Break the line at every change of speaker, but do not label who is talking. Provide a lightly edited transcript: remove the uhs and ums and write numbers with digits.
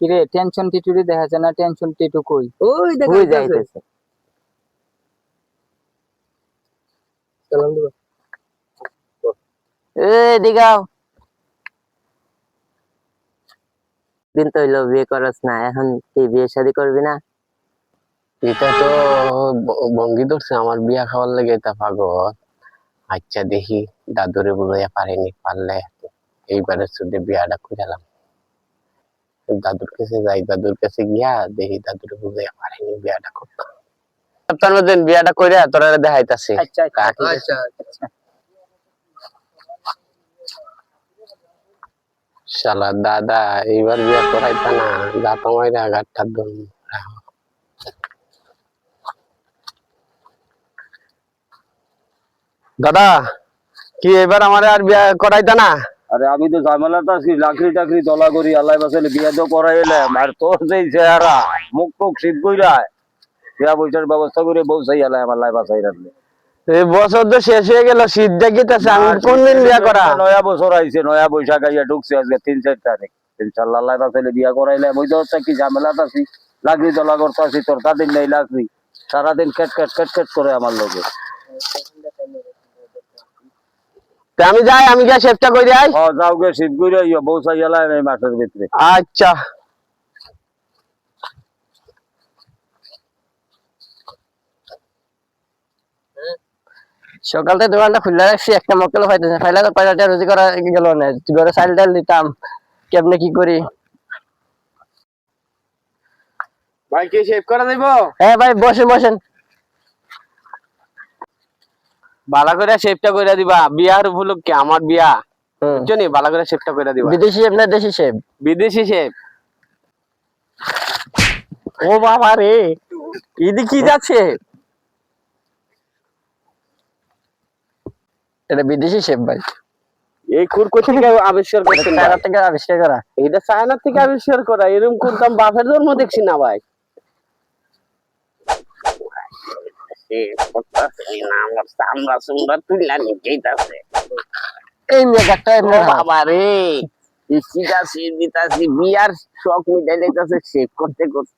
কিরে টেনশন টিটুরি দেখা যায় না, টেনশন টিটু কই?
ওই দেখা
কই যাইতেছে?
সালাম দিব।
এই দিগাও দিন তো হইলো বিয়ে করছ না, এখন কি বিয়ে শাদী করবি না?
এটা তো ভঙ্গি ধরছে আমার বিয়া খাওয়ার লেগে, এটা পাগল। আচ্ছা দেখি, দাদুরে বুঝাইয়া পারিনি, পারলে এইবারে শুধু বিয়াটা করালাম। দাদুর কাছে যাই, দাদুর কাছে গিয়া দেখি দাদুরে বুঝাইয়া পারিনি বিয়াটা করতে। তার মধ্যে বিয়াটা কইরা তোরা দেখাইতাছি।
আচ্ছা
কাকি
আচ্ছা আচ্ছা।
শালা দাদা এইবার বিয়া করাইতা না, দাঁত মাইরা গাঁটটা ধরুন। দাদা কি এবার আমার আর বিয়া করাইতা না?
আরে আমি তো ঝামেলাতে আছি, চাকরি টাকরি তলা করি, আল্লাহ বাসাইলে বিয়া তো করাই এলাম। আর তোর যেই চেহারা, মুখ টুক শীত কইরা বিয়া পয়সার ব্যবস্থা করে বউ চাই এলাম, আল্লাহ বাসাই রাখলে।
এই বছর তো শেষ হয়ে গেল, শীত দেখিতেছে, আমি কোনদিন বিয়া করা?
নয়া বছর আইছে, নয়া বৈশাখ আইয়া ঢুকছে আজকে 3-4 তারিখ। ইনশাল্লাহ আল্লাহ বাসাইলে বিয়া করাইলাম। ওই তো হচ্ছে কি ঝামেলাতে আছি, চাকরি তলা করতে আছি, তোর তাদের নেই লাগবি সারাদিন কেট কেট কেট কেট করে আমার লোকে।
আমি যাই, আমি গিয়ে শেফটা করে আই।
যাও গে, শীত কইরা ইয়া বউ চাই এলাম এই মাসের ভিতরে।
আচ্ছা
সকালতে দোকানটা খুলে রাখছি, একটা মক্কেল পাইতেছে, ফাইলা তো 5 রুজি করা গেল না, ঘরে চাল ডাল দিতাম, কেমনে কি করি?
ভাই কি শেভ করা দেব?
হ্যাঁ ভাই বসেন বসেন।
ভালো করে শেভটা করে দিবা, বিয়ার উপলক্ষে আমার বিয়া, বুঝছনি? ভালো করে শেভটা করে দিবা।
বিদেশি শেফ না দেশি শেফ?
বিদেশি শেভ।
ও বাবা রে, ইদি কি যাচ্ছে? এটা বিদেশি শেফ ভাই।
এই খুর কই থেকে আবিষ্কার করছেন?
চায়না থেকে আবিষ্কার করা।
এটা চায়না থেকে আবিষ্কার করা, এরকম করতাম বাপের জন্ম দেখছি না ভাই।
এই মেগাটা এমনি
বাবা রে, বিয়ার শখ মিটাই যাইতেছে শেভ করতে করতে।